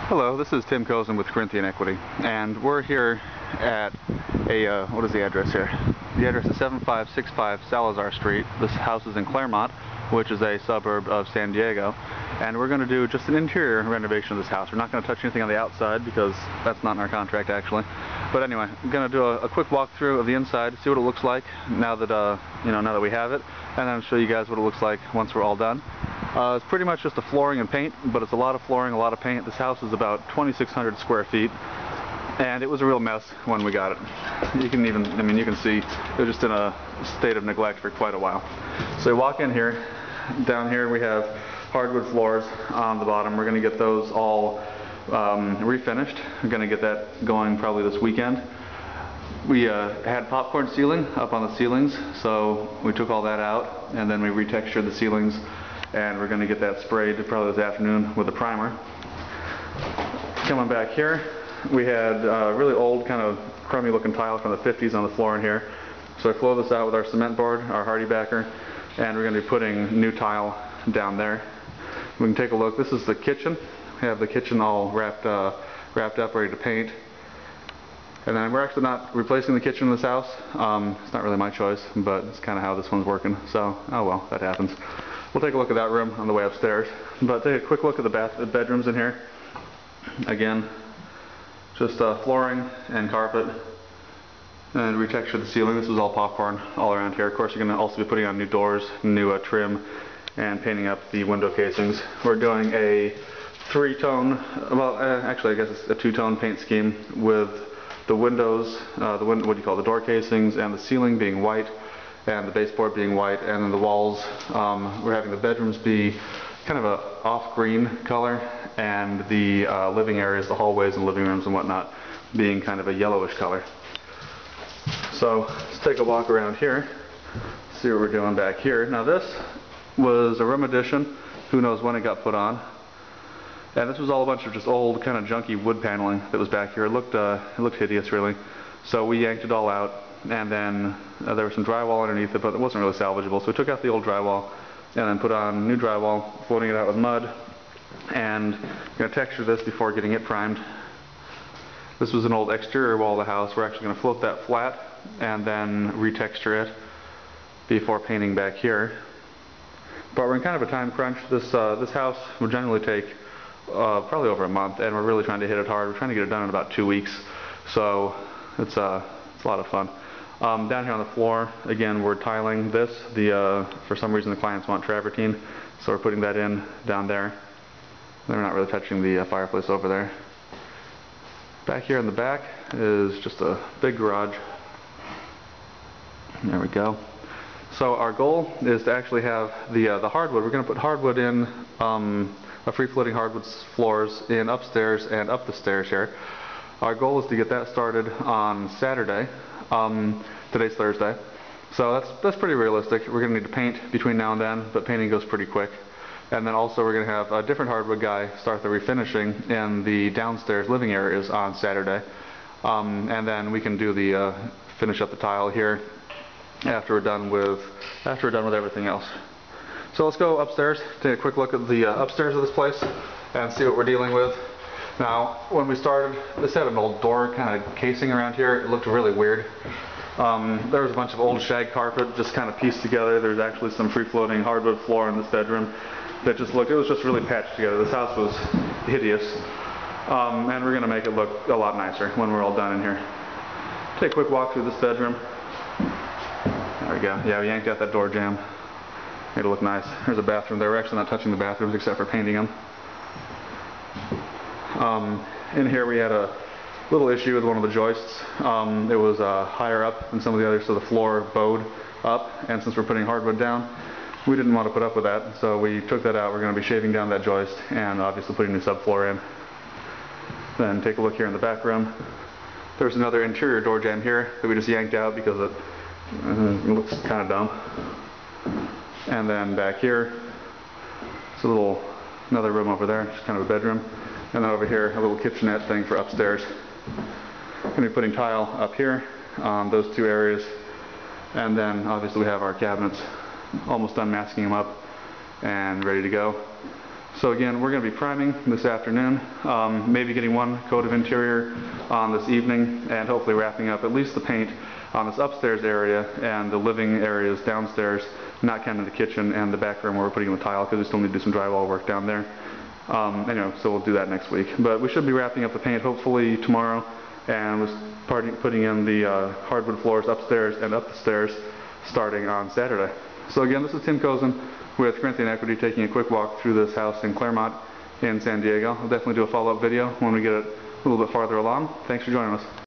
Hello, this is Tim Cozen with Corinthian Equity, and we're here at a, what is the address here? The address is 7565 Salizar Street. This house is in Claremont, which is a suburb of San Diego, and we're going to do just an interior renovation of this house. We're not going to touch anything on the outside because that's not in our contract actually. But anyway, I'm going to do a quick walkthrough of the inside, see what it looks like now that now that we have it, and then show you guys what it looks like once we're all done. It's pretty much just the flooring and paint, but it's a lot of flooring, a lot of paint. This house is about 2,600 square feet, and it was a real mess when we got it. You can even, you can see it was just in a state of neglect for quite a while. So you walk in here, down here we have hardwood floors on the bottom. We're going to get those all refinished. We're going to get that going probably this weekend. We had popcorn ceiling up on the ceilings, so we took all that out, and then we retextured the ceilings, and we're going to get that sprayed probably this afternoon with a primer. Coming back here, we had really old, kind of crummy looking tile from the 50s on the floor in here. So I flowed this out with our cement board, our hardy backer, and we're going to be putting new tile down there. We can take a look. This is the kitchen. We have the kitchen all wrapped up, ready to paint. And then we're actually not replacing the kitchen in this house. It's not really my choice, but it's kind of how this one's working. So, oh well, that happens. We'll take a look at that room on the way upstairs. But take a quick look at the bedrooms in here. Again, just flooring and carpet. And retexture the ceiling. This is all popcorn all around here. Of course, you're going to also be putting on new doors, new trim, and painting up the window casings. We're doing a three-tone, well, actually I guess it's a two-tone paint scheme with the windows, the door casings and the ceiling being white, and the baseboard being white, and then the walls, we're having the bedrooms be kind of a off-green color, and the living areas, the hallways and living rooms and whatnot, being kind of a yellowish color. So let's take a walk around here, see what we're doing back here. Now this was a room addition. Who knows when it got put on. And this was all a bunch of just old, kind of junky wood paneling that was back here. It looked hideous, really. So we yanked it all out, and then there was some drywall underneath it, but it wasn't really salvageable. So we took out the old drywall and then put on new drywall, floating it out with mud, and we're going to texture this before getting it primed. This was an old exterior wall of the house. We're actually going to float that flat and then retexture it before painting back here. But we're in kind of a time crunch. This house will generally take probably over a month, and we're really trying to hit it hard. We're trying to get it done in about 2 weeks, so it's a lot of fun. Down here on the floor, again, we're tiling this. For some reason the clients want travertine, so we're putting that in down there. They're not really touching the fireplace over there. Back here in the back is just a big garage. There we go. So our goal is to actually have the hardwood. We're going to put hardwood in, a free-floating hardwood floors in upstairs and up the stairs here. Our goal is to get that started on Saturday. Today's Thursday, so that's pretty realistic. We're going to need to paint between now and then, but painting goes pretty quick. And then also we're going to have a different hardwood guy start the refinishing in the downstairs living areas on Saturday, and then we can do finish up the tile here after we're done with everything else. So let's go upstairs, take a quick look at the upstairs of this place and see what we're dealing with. Now, when we started, this had an old door kind of casing around here. It looked really weird. There was a bunch of old shag carpet just kind of pieced together. There's actually some free-floating hardwood floor in this bedroom that it was just really patched together. This house was hideous, and we're going to make it look a lot nicer when we're all done in here. Take a quick walk through this bedroom. There we go. Yeah, we yanked out that door jamb. Made it look nice. There's a bathroom there. We're actually not touching the bathrooms except for painting them. In here we had a little issue with one of the joists. It was higher up than some of the others, so the floor bowed up, and since we're putting hardwood down, we didn't want to put up with that, so we took that out. We're going to be shaving down that joist and obviously putting new subfloor in. Then take a look here in the back room. There's another interior door jamb here that we just yanked out because it looks kind of dumb. And then back here, it's another room over there, just kind of a bedroom. And then over here, a little kitchenette thing for upstairs. Going to be putting tile up here on those two areas. And then obviously we have our cabinets almost done masking them up and ready to go. So again, we're going to be priming this afternoon, maybe getting one coat of interior on this evening, and hopefully wrapping up at least the paint on this upstairs area and the living areas downstairs, not counting the kitchen and the back room where we're putting the tile, because we still need to do some drywall work down there. Anyway, so we'll do that next week. But we should be wrapping up the paint hopefully tomorrow, and we're putting in the hardwood floors upstairs and up the stairs starting on Saturday. So again, this is Tim Cozen with Corinthian Equity, taking a quick walk through this house in Claremont in San Diego. I'll definitely do a follow-up video when we get it a little bit farther along. Thanks for joining us.